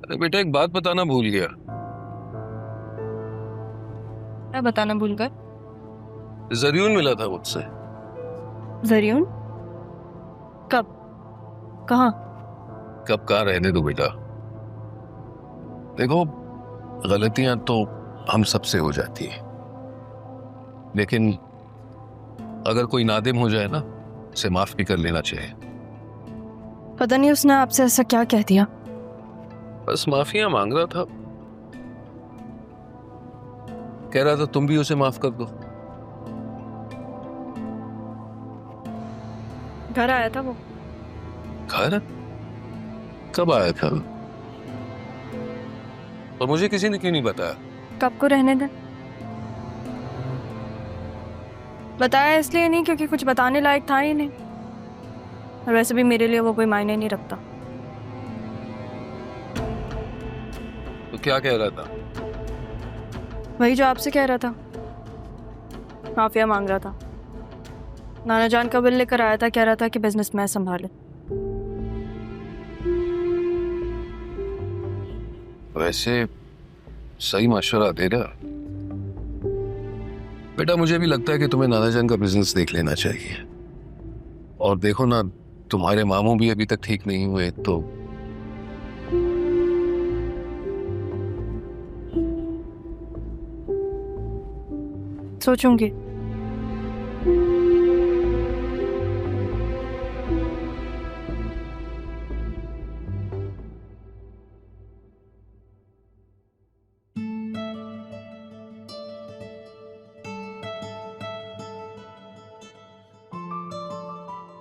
अरे बेटा, एक बात बताना भूल गया। क्या बताना भूल गए? जरियून मिला था मुझसे। जरियून? कब? कहाँ? कब कहाँ रहने दो बेटा। देखो, गलतियां तो हम सबसे हो जाती हैं, लेकिन अगर कोई नादिम हो जाए ना, उसे माफ भी कर लेना चाहिए। पता नहीं उसने आपसे ऐसा क्या कह दिया। बस माफिया मांग रहा था। कह रहा था तुम भी उसे माफ कर दो। घर आया था वो? घर? कब आया था? और मुझे किसी ने क्यों नहीं बताया? कब को रहने दे। बताया इसलिए नहीं क्योंकि कुछ बताने लायक था ही नहीं, और वैसे भी मेरे लिए वो कोई मायने नहीं रखता। तो क्या कह रहा था? वही जो आपसे कह रहा था, माफिया मांग रहा था। नाना जान का बिल लेकर आया था, कह रहा था कि बिजनेस मैं संभाले। वैसे सही मशवरा दे रहा बेटा। मुझे भी लगता है कि तुम्हें नाना जान का बिजनेस देख लेना चाहिए। और देखो ना, तुम्हारे मामू भी अभी तक ठीक नहीं हुए, तो सोचूंगी।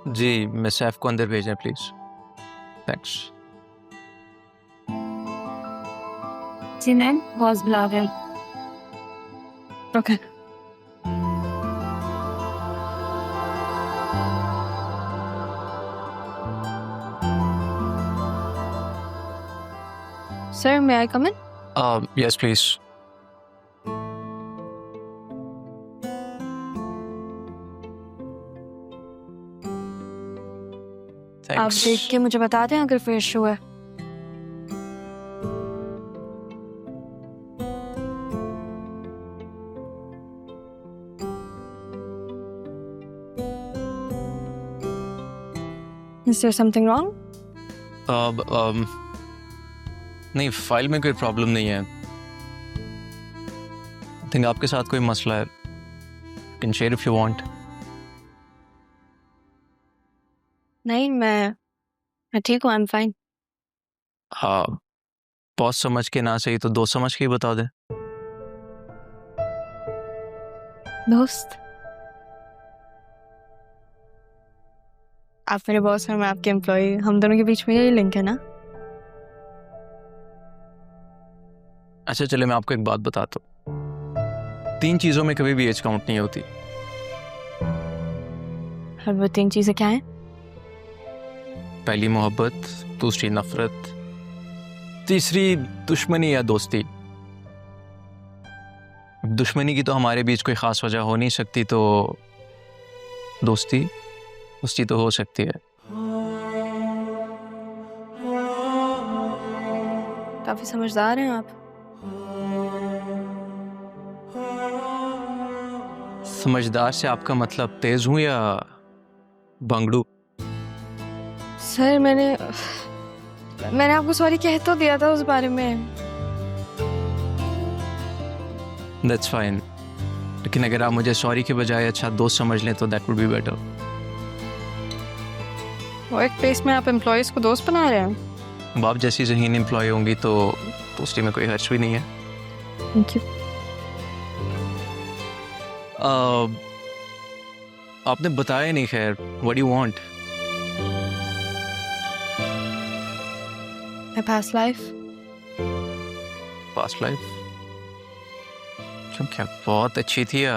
जी, मैं सैफ को अंदर भेजें प्लीज। थैंक्स। जी मैम, बॉस बुला रहे। Okay. Sir, may I come in? Yes please. आप थैंक्स। देख के मुझे बता दें अगर कोई इशू है। Is there something wrong? नहीं, फाइल में कोई प्रॉब्लम नहीं है। आई थिंक आपके साथ कोई मसला है। Can share if you want. नहीं, मैं ठीक हूँ, आई एम फाइन। हाँ, बॉस समझ के ना सही तो दोस्त समझ के ही बता दे। दोस्त? आप मेरे बॉस हैं, मैं आपके एम्प्लॉय। हम दोनों के बीच में यही लिंक है ना? अच्छा चले, मैं आपको एक बात बताता हूँ। 3 चीज़ों में कभी भी एज काउंट नहीं होती। और वो 3 चीजें क्या हैं? पहली मोहब्बत, दूसरी नफरत, तीसरी दुश्मनी या दोस्ती। दुश्मनी की तो हमारे बीच कोई ख़ास वजह हो नहीं सकती, तो दोस्ती तो हो सकती है। काफी समझदार हैं आप। समझदार से आपका मतलब तेज हूं या बंगड़ू? सर, मैंने आपको सॉरी कह तो दिया था उस बारे में। दैट्स फाइन, लेकिन अगर आप मुझे सॉरी के बजाय अच्छा दोस्त समझ लें तो दैट वुड बी बेटर। वो एक प्लेस में आप एम्प्लॉयज को दोस्त बना रहे हैं। अब आप जैसी ज़हीन एम्प्लॉय होंगी तो दोस्ती में कोई हर्ज भी नहीं है। Thank you. आपने बताया नहीं, खैर what do you want? My past life. Past life? क्यों, क्या बहुत अच्छी थी या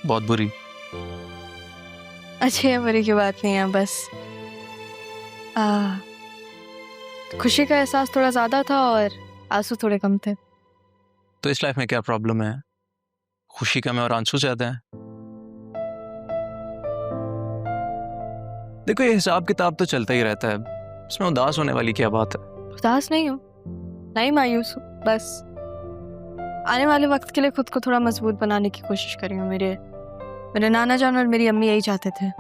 बहुत बुरी? अच्छी या बुरी की बात नहीं है, बस खुशी का एहसास थोड़ा ज्यादा था और आंसू थोड़े कम थे। तो इस लाइफ में क्या प्रॉब्लम है? खुशी कम है और आंसू ज्यादा है। देखो, ये हिसाब किताब तो चलता ही रहता है, इसमें उदास होने वाली क्या बात है? उदास नहीं हूँ, नहीं मायूस हूँ, बस आने वाले वक्त के लिए खुद को थोड़ा मजबूत बनाने की कोशिश कर रही हूँ। मेरे नाना जान और मेरी अम्मी यही चाहते थे।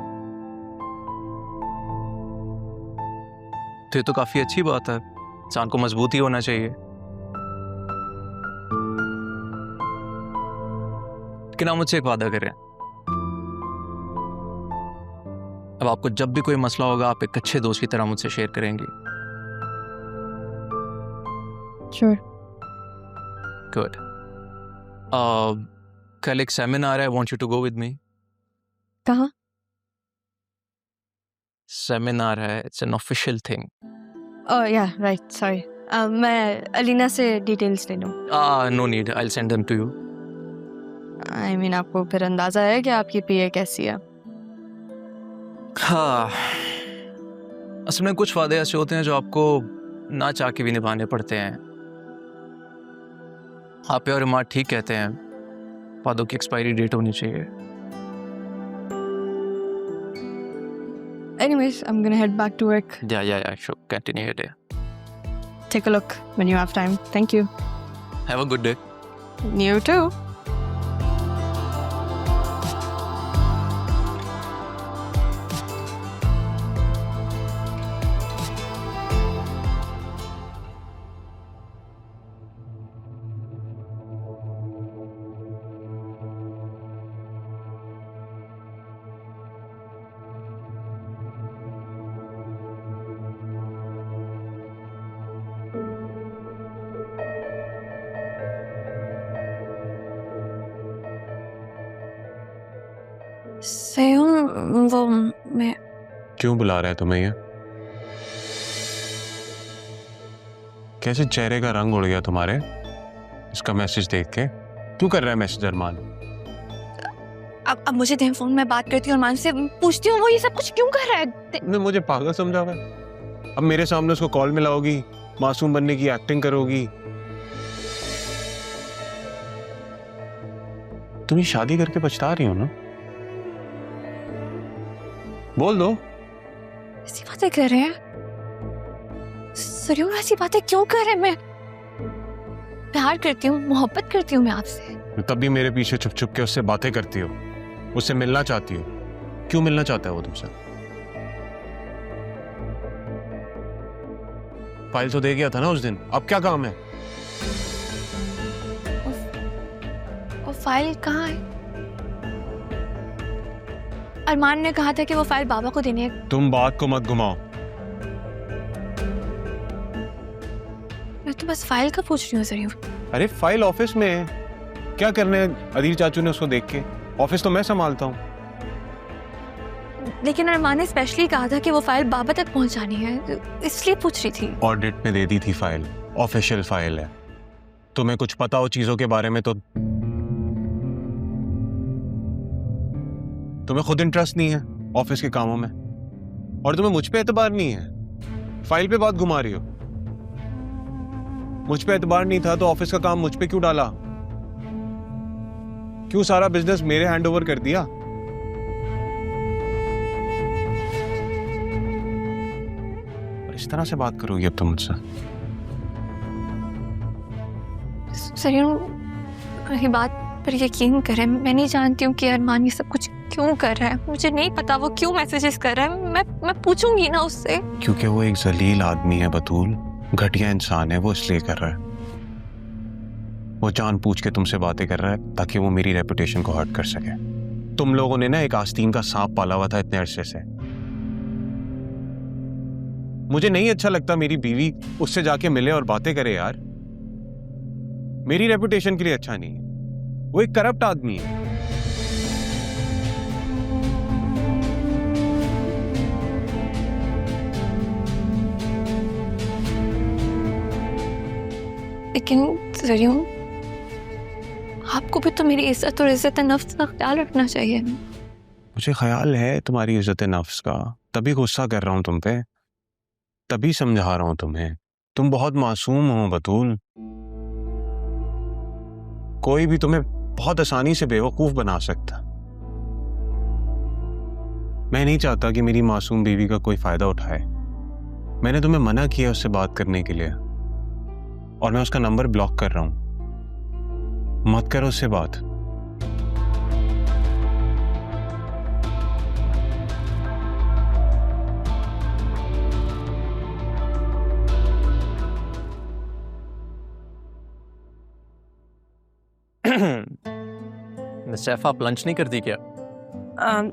तो ये तो काफी अच्छी बात है, इंसान को मजबूत ही होना चाहिए। लेकिन आप मुझसे एक वादा करें, अब आपको जब भी कोई मसला होगा आप एक अच्छे दोस्त की तरह मुझसे शेयर करेंगी। श्योर। गुड। कल एक सेमिनार है, I want you to go with me. कहाँ? सेमिनार है, it's an official thing. Oh yeah right, sorry. मैं अलीना से डिटेल्स ले लूँ। No need, I will send them to you. I mean आपको फिर अंदाजा है कि आपकी पीए कैसी है? हाँ, असल में कुछ वादे ऐसे होते हैं जो आपको ना चाह के भी निभाने पड़ते हैं। आप और इमाद ठीक कहते हैं, वादों की एक्सपायरी डेट होनी चाहिए। Anyways, I'm gonna head back to work. Yeah, sure. Continue your day. Take a look when you have time. Thank you. Have a good day. You too. सयूं, वो मैं क्यों बुला रहा है तुम्हें ये? कैसे चेहरे का रंग उड़ गया तुम्हारे इसका मैसेज देख के? क्यों कर रहा है मैसेज अरमान? अब मुझे दे फोन में बात करती हूँ अरमान से, पूछती हूँ वो ये सब कुछ क्यों कर रहा है। ने मुझे पागल समझा हुआ है। अब मेरे सामने उसको कॉल मिलाओगी, मासूम बनने की एक्टिंग करोगी। तुम ये शादी करके पछता रही हो ना? बोल दो। ऐसी बातें कर रहे हैं सरियों, ऐसी बातें क्यों कर रहे हैं? मैं प्यार करती हूँ, मोहब्बत करती हूँ मैं आपसे। तब भी मेरे पीछे छुप छुप के उससे बातें करती हो, उससे मिलना चाहती हो। क्यों मिलना चाहता है वो तुमसे? फाइल तो दे गया था ना उस दिन, अब क्या काम है? वो फाइल कहाँ है? अरमान ने कहा था कि वो फाइल बाबा को देनी है। तुम बात को मत घुमाओ। मैं तो बस फाइल का पूछ रही हूँ सरियों। अरे फाइल ऑफिस में है, क्या करने है अदील चाचू ने उसको देख के? ऑफिस तो मैं संभालता हूँ। लेकिन अरमान ने स्पेशली कहा था कि वो फाइल बाबा तक पहुंचानी है, इसलिए पूछ रही थी। ऑडिट में दे दी थी फाइल, ऑफिशियल फाइल है। तुम्हें कुछ पता हो चीजों के बारे में तो तुम्हें खुद इंटरेस्ट नहीं है ऑफिस के कामों में, और तुम्हें मुझ पे एतबार नहीं है। फाइल पे बात घुमा रही हो। मुझ पे एतबार नहीं था तो ऑफिस का काम मुझ पे क्यों डाला? क्यों सारा बिजनेस मेरे हैंड ओवर कर दिया? और इस तरह से बात करोगी अब तुम मुझसे? सरियों, मेरी बात पर यकीन करें, मैं नहीं जानती हूँ कि अरमान ये सब कुछ क्यों कर रहा है। मुझे नहीं पता वो क्यों मैसेजेस कर रहा है। मैं पूछूंगी ना उससे। क्योंकि वो एक जलील आदमी है बतूल, घटिया इंसान है, वो इसलिए कर रहा है। वो जान पूछ के तुमसे बातें कर रहा है ताकि वो मेरी रेपुटेशन को हर्ट कर सके। तुम लोगों ने ना एक आस्तीन का सांप पाला हुआ था इतने अरसे से। मुझे नहीं अच्छा लगता मेरी बीवी उससे जाके मिले और बातें करे यार। मेरी रेपुटेशन के लिए अच्छा नहीं है। वो एक करप्ट आदमी है। लेकिन सरियों, आपको भी तो मेरी इज्जत और इज्जत नफ्स का ख्याल रखना चाहिए। मुझे ख्याल है तुम्हारी इज्जत नफ्स का, तभी गुस्सा कर रहा हूं तुम पे, तभी समझा रहा हूं तुम्हें। तुम बहुत मासूम हो बतूल। कोई भी तुम्हें बहुत आसानी से बेवकूफ बना सकता। मैं नहीं चाहता कि मेरी मासूम बीवी का कोई फायदा उठाए। मैंने तुम्हें मना किया उससे बात करने के लिए। और मैं उसका नंबर ब्लॉक कर रहा हूं। मत करो उससे बात। सैफ, आप लंच नहीं करती क्या?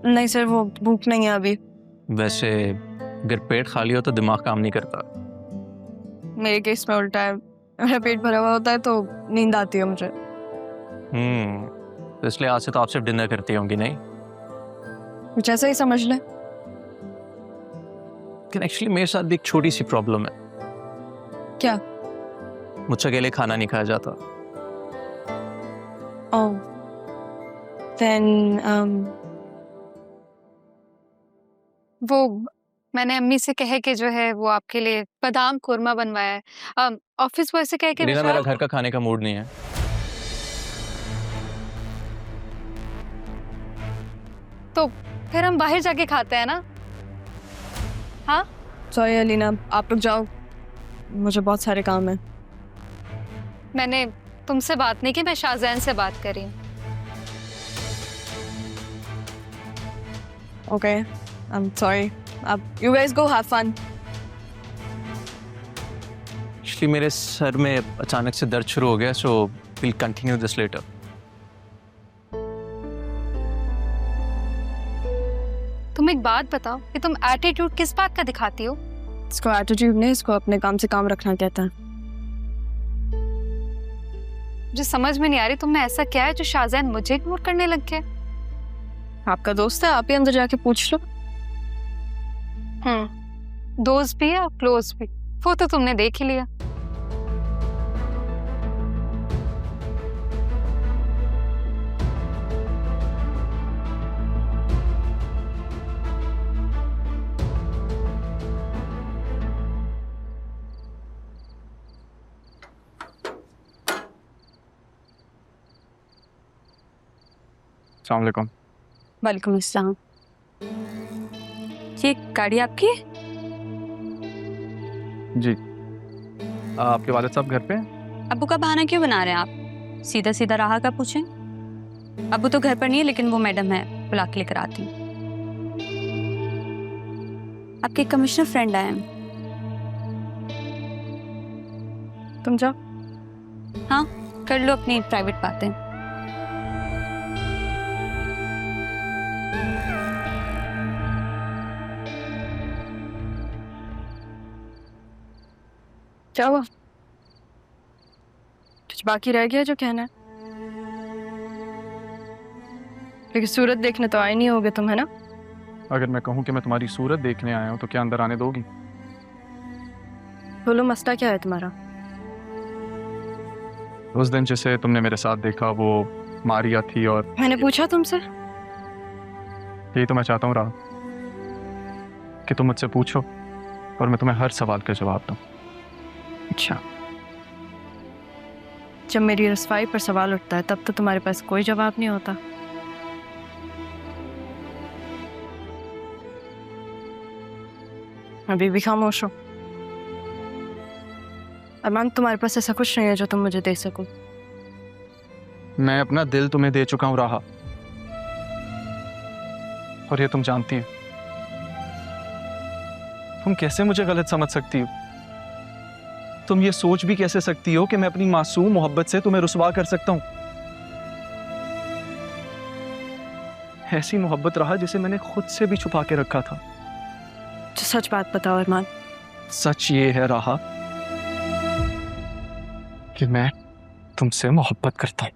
नहीं सर, वो भूख नहीं है अभी। वैसे अगर पेट खाली हो तो दिमाग काम नहीं करता। मेरे केस में उल्टा है, मेरा पेट भरा हुआ होता है तो नींद आती है मुझे। तो इसलिए आज से तो आप सिर्फ डिनर करती होंगी, नहीं? कुछ ऐसा ही समझ ले। लेकिन एक्चुअली मेरे साथ भी एक छोटी सी प्रॉब्लम है। क्या? मुझसे अकेले खाना नहीं खाया जाता। ओह, देन वो मैंने अम्मी से कहे कि जो है वो आपके लिए बादाम कोरमा बनवाया है। ऑफिस बॉय से कह के रीना, मेरा विशाल घर का खाने का मूड नहीं है। तो फिर हम बाहर जाके खाते हैं ना। हाँ, सॉरी अलीना, आप लोग जाओ, मुझे बहुत सारे काम है। मैंने तुमसे बात नहीं की, मैं शाहजैन से बात कर रही हूँ। Okay, I am sorry. अब you guys go have fun. Actually मेरे सर में अचानक से दर्द शुरू हो गया, so will continue this later. तुम एक बात बताओ कि तुम एटीट्यूड किस बात का दिखाती हो? इसको एटीट्यूड नहीं, इसको अपने काम से काम रखना कहता है। मुझे समझ में नहीं आ रही तुम में ऐसा क्या है जो शाहजैन मुझे इग्नोर करने लग गया। आपका दोस्त है, आप ही अंदर जाके पूछ लो। दोस्त भी है और क्लोज भी, वो तो तुमने देख ही लिया। अस्सलाम वालेकुम। वालेकुम अस्सलाम। ये गाड़ी आपकी है? जी। आपके वालिद साहब घर पे हैं? अब्बू का बहाना क्यों बना रहे हैं आप? सीधा सीधा राह का पूछें। अब्बू तो घर पर नहीं है, लेकिन वो मैडम है, बुला के लेकर आती हूँ। आपके कमिश्नर फ्रेंड आए हैं। तुम जाओ। हाँ, कर लो अपनी प्राइवेट बातें। क्या हुआ? कुछ बाकी रह गया जो कहना है? लेकिन सूरत देखने तो आए नहीं होगे तुम, है ना? अगर मैं कहूँ कि मैं तुम्हारी सूरत देखने आया हूँ तो क्या अंदर आने दोगी? बोलो, मसला क्या है तुम्हारा? उस दिन जिसे तुमने मेरे साथ देखा वो मारिया थी, और मैंने पूछा तुमसे? यही तो मैं चाहता हूँ राह, कि तुम मुझसे पूछो और मैं तुम्हें हर सवाल का जवाब दूँ। अच्छा, जब मेरी रसवाई पर सवाल उठता है तब तो तुम्हारे पास कोई जवाब नहीं होता। अभी भी खामोश हो। अरमान, तुम्हारे पास ऐसा कुछ नहीं है जो तुम मुझे दे सको। मैं अपना दिल तुम्हें दे चुका हूँ राह, और ये तुम जानती हो। तुम कैसे मुझे गलत समझ सकती हो? तुम ये सोच भी कैसे सकती हो कि मैं अपनी मासूम मोहब्बत से तुम्हें रुसवा कर सकता हूं? ऐसी मोहब्बत रहा जिसे मैंने खुद से भी छुपा के रखा था। तो सच बात बताओ अरमान। सच ये है राहा कि मैं तुमसे मोहब्बत करता हूं।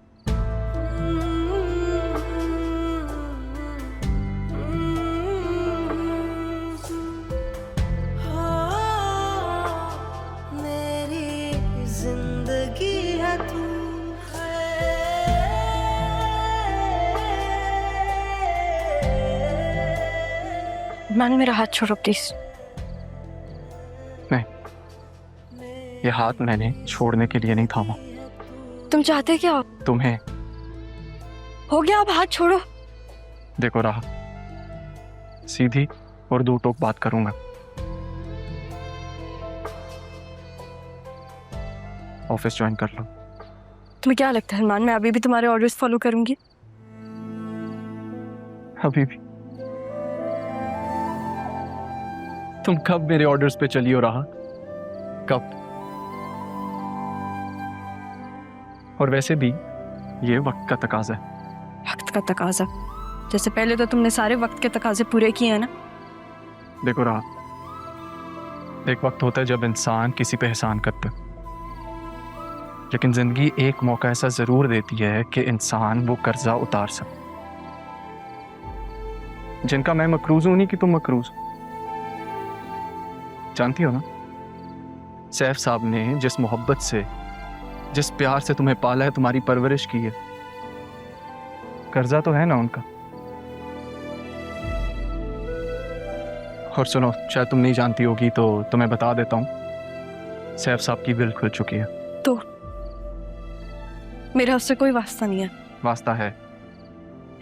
अरमान, मेरा हाथ छोड़ो प्लीज। ये हाथ मैंने छोड़ने के लिए नहीं थामा। तुम चाहते क्या हो? तुम्हें। हो गया, अब हाथ छोड़ो। देखो राहा, सीधी और दो टोक बात करूंगा। ऑफिस ज्वाइन कर लो। तुम्हें क्या लगता है अरमान, मैं अभी भी तुम्हारे ऑर्डर्स फॉलो करूंगी? अभी भी? तुम कब मेरे ऑर्डर्स पे चली हो रहा? कब? और वैसे भी ये वक्त का तकाजा है। वक्त का तकाजा? जैसे पहले तो तुमने सारे वक्त के तकाजे पूरे किए हैं ना। देखो रहा, एक वक्त होता है जब इंसान किसी पे एहसान करता है, लेकिन जिंदगी एक मौका ऐसा जरूर देती है कि इंसान वो कर्जा उतार सके। जिनका मैं मकरूज हूं, नहीं कि तुम मकरूज। जानती हो ना, सैफ साहब ने जिस मोहब्बत से, जिस प्यार से तुम्हें पाला है, तुम्हारी परवरिश की है, कर्जा तो है ना उनका। और सुनो, शायद तुम नहीं जानती होगी तो तुम्हें बता देता हूँ, सैफ साहब की बिल खुल चुकी है। तो मेरा उससे कोई वास्ता नहीं है। वास्ता है,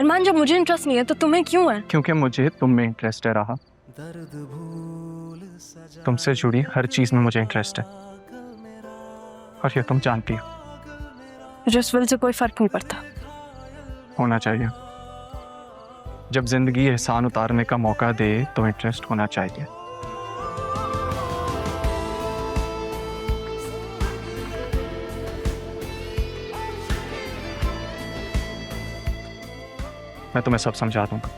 अरमान जब मुझे इंटरेस्ट नहीं है तो तुम्हें क्यों है? क्योंकि मुझे तुम में इंटरेस्ट है रहा। तुमसे जुड़ी हर चीज में मुझे इंटरेस्ट है, और ये तुम जानती हो। मुझे उस विल से कोई फर्क नहीं पड़ता। होना चाहिए। जब जिंदगी एहसान उतारने का मौका दे तो इंटरेस्ट होना चाहिए। मैं तुम्हें सब समझा दूंगा।